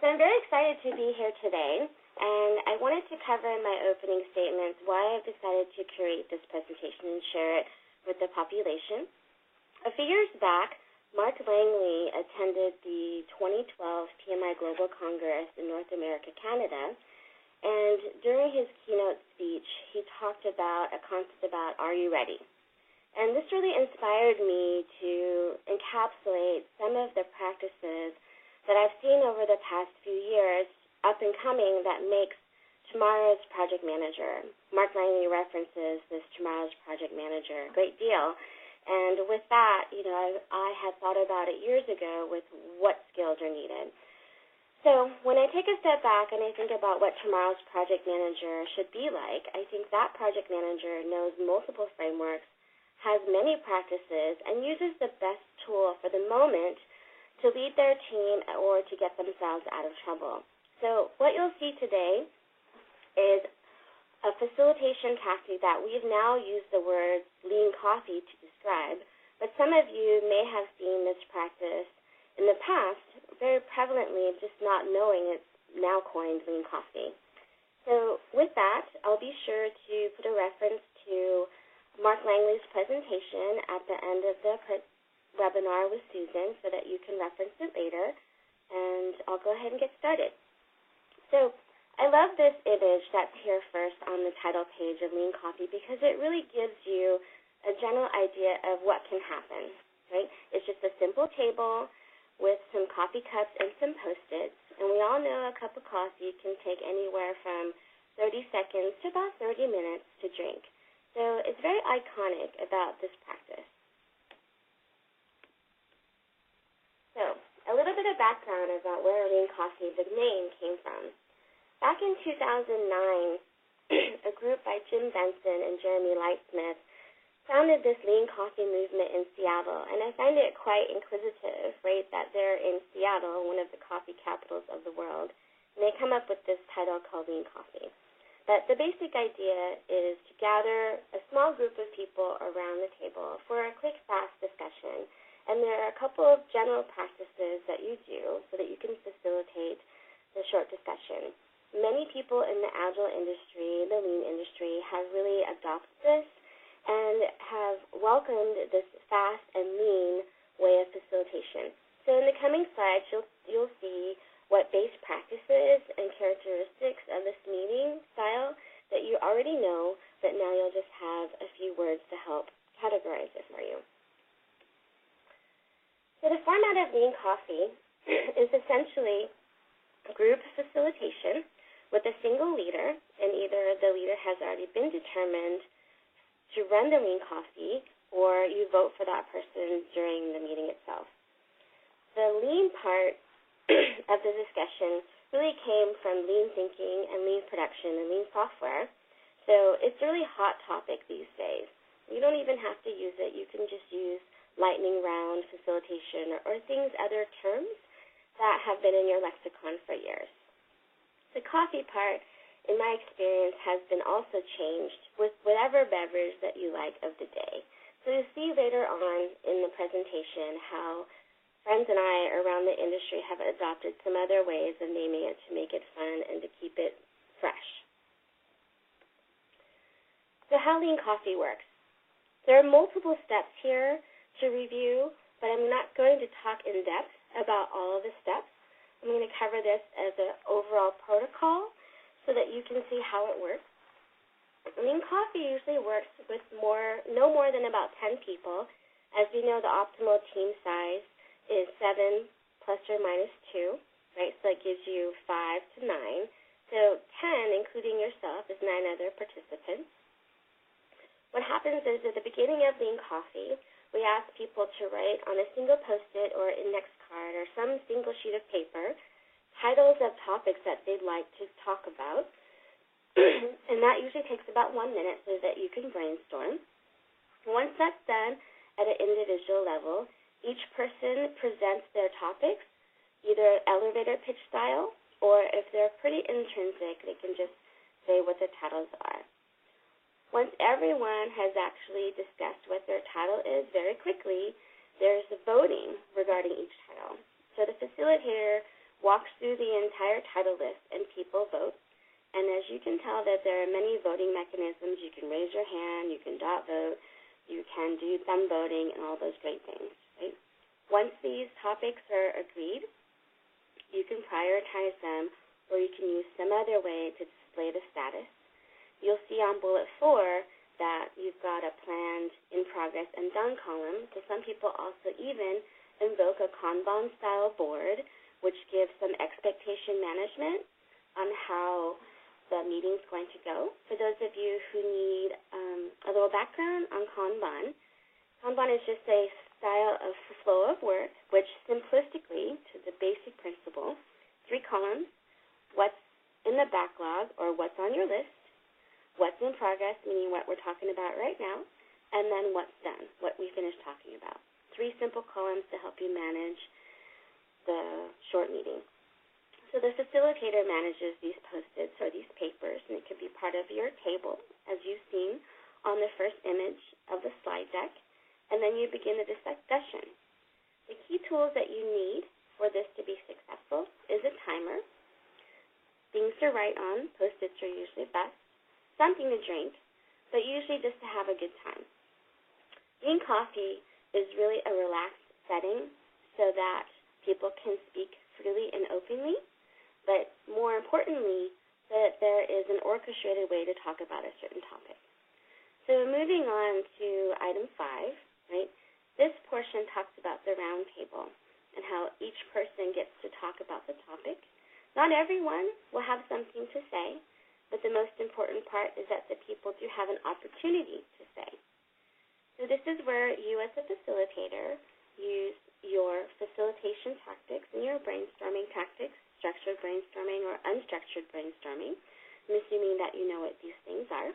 So I'm very excited to be here today, and I wanted to cover in my opening statements why I've decided to curate this presentation and share it with the population. A few years back, Mark Langley attended the 2012 PMI Global Congress in North America, Canada, and during his keynote speech, he talked about a concept about, are you ready? And this really inspired me to encapsulate some of the practices that I've seen over the past few years, up and coming, that makes tomorrow's project manager. Mark Langley references this tomorrow's project manager a great deal. And with that, I had thought about it years ago with what skills are needed. So when I take a step back and I think about what tomorrow's project manager should be like, I think that project manager knows multiple frameworks, has many practices, and uses the best tool for the moment to lead their team or to get themselves out of trouble. So what you'll see today is a facilitation tactic that we've now used the word lean coffee to describe, but some of you may have seen this practice in the past very prevalently, just not knowing it's now coined lean coffee. So with that, I'll be sure to put a reference to Mark Langley's presentation at the end of the webinar with Susan so that you can reference it later, and I'll go ahead and get started. So I love this image that's here first on the title page of Lean Coffee because it really gives you a general idea of what can happen, right? It's just a simple table with some coffee cups and some Post-its, and we all know a cup of coffee can take anywhere from 30 seconds to about 30 minutes to drink. So it's very iconic about this practice. So a little bit of background about where Lean Coffee, the name, came from. Back in 2009, a group by Jim Benson and Jeremy Lightsmith founded this Lean Coffee movement in Seattle, and I find it quite inquisitive, right, that they're in Seattle, one of the coffee capitals of the world, and they come up with this title called Lean Coffee. But the basic idea is to gather a small group of people around the table for a quick, fast discussion. And there are a couple of general practices that you do so that you can facilitate the short discussion. Many people in the Agile industry, the Lean industry, have really adopted this and have welcomed this fast and lean way of facilitation. So in the coming slides, you'll see what base practices and characteristics of this meeting style that you already know, but now you'll just have a few words to help categorize it for you. So the format of Lean Coffee is essentially group facilitation with a single leader, and either the leader has already been determined to run the Lean Coffee or you vote for that person during the meeting itself. The lean part of the discussion really came from lean thinking and lean production and lean software. So it's really a hot topic these days. You don't even have to use it. You can just use lightning round, facilitation, or things, other terms that have been in your lexicon for years. The coffee part, in my experience, has been also changed with whatever beverage that you like of the day. So you'll see later on in the presentation how friends and I around the industry have adopted some other ways of naming it to make it fun and to keep it fresh. So how Lean Coffee works. There are multiple steps here to review, but I'm not going to talk in depth about all of the steps. I'm going to cover this as an overall protocol so that you can see how it works. Lean Coffee usually works with no more than about 10 people. As we know, the optimal team size is 7 plus or minus 2, right? So that gives you 5 to 9. So 10, including yourself, is 9 other participants. What happens is at the beginning of Lean Coffee, we ask people to write on a single Post-it or index card or some single sheet of paper titles of topics that they'd like to talk about. And that usually takes about 1 minute so that you can brainstorm. Once that's done at an individual level, each person presents their topics, either elevator pitch style, or if they're pretty intrinsic, they can just say what the titles are. Once everyone has actually discussed what their title is very quickly, there's voting regarding each title. So the facilitator walks through the entire title list, and people vote. And as you can tell, that there are many voting mechanisms. You can raise your hand, you can dot vote, you can do thumb voting, and all those great things, right? Once these topics are agreed, you can prioritize them, or you can use some other way to display the status. You'll see on bullet 4 that you've got a planned, in progress, and done column. So some people also even invoke a Kanban-style board, which gives some expectation management on how the meeting's going to go. For those of you who need a little background on Kanban, Kanban is just a style of flow of work, which simplistically, to the basic principle, 3 columns: what's in the backlog, or what's on your list, what's in progress, meaning what we're talking about right now, and then what's done, what we finished talking about. 3 simple columns to help you manage the short meeting. So the facilitator manages these Post-its or these papers, and it could be part of your table, as you've seen on the first image of the slide deck, and then you begin the discussion. The key tools that you need for this to be successful is a timer, things to write on, Post-its are usually best, something to drink, but usually just to have a good time. Being coffee is really a relaxed setting so that people can speak freely and openly, but more importantly, that there is an orchestrated way to talk about a certain topic. So moving on to item 5, right? This portion talks about the round table and how each person gets to talk about the topic. Not everyone will have something to say, but the most important part is that the people do have an opportunity to say. So this is where you as a facilitator use your facilitation tactics and your brainstorming tactics, structured brainstorming or unstructured brainstorming. I'm assuming that you know what these things are.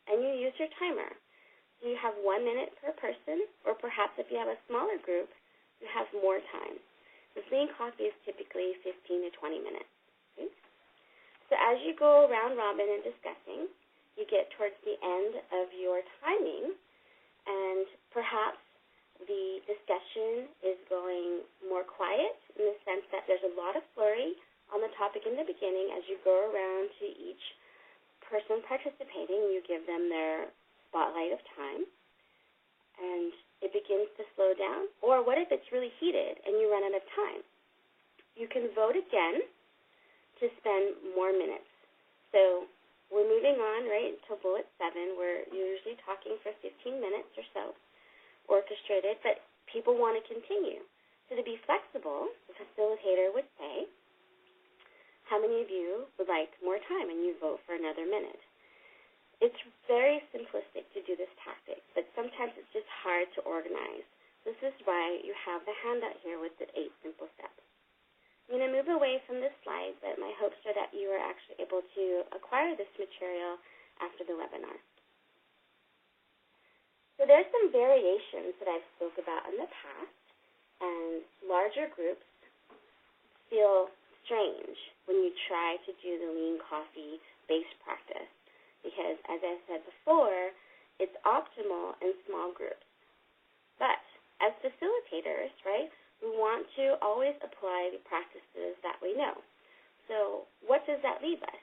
And you use your timer. So you have 1 minute per person, or perhaps if you have a smaller group, you have more time. The Lean Coffee is typically 15 to 20 minutes. Okay? So as you go round robin and discussing, you get towards the end of your timing, and perhaps the discussion is going more quiet in the sense that there's a lot of flurry on the topic in the beginning. As you go around to each person participating, you give them their spotlight of time, and it begins to slow down. Or what if it's really heated and you run out of time? You can vote again to spend more minutes. So we're moving on, right, to bullet 7. We're usually talking for 15 minutes or so, orchestrated, but people want to continue. So to be flexible, the facilitator would say, how many of you would like more time? And you vote for another minute. It's very simplistic to do this tactic, but sometimes it's just hard to organize. This is why you have the handout here with the 8 simple steps. I'm going to move away from this slide, but my hopes are that you are actually able to acquire this material after the webinar. So there's some variations that I've spoke about in the past, and larger groups feel strange when you try to do the Lean Coffee base practice because, as I said before, it's optimal in small groups. But as facilitators, right, we want to always apply the practices that we know. So what does that leave us?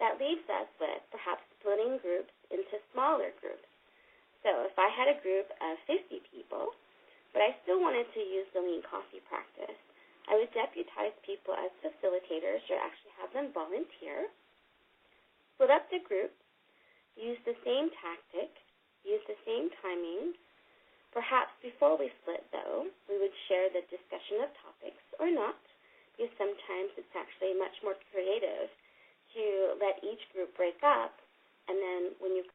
That leaves us with perhaps splitting groups into smaller groups. So if I had a group of 50 people, but I still wanted to use the Lean Coffee practice, I would deputize people as facilitators or actually have them volunteer, split up the group, use the same tactic, use the same timing. Perhaps before we split, though, we would share the discussion of topics or not, because sometimes it's actually much more creative to let each group break up, and then when you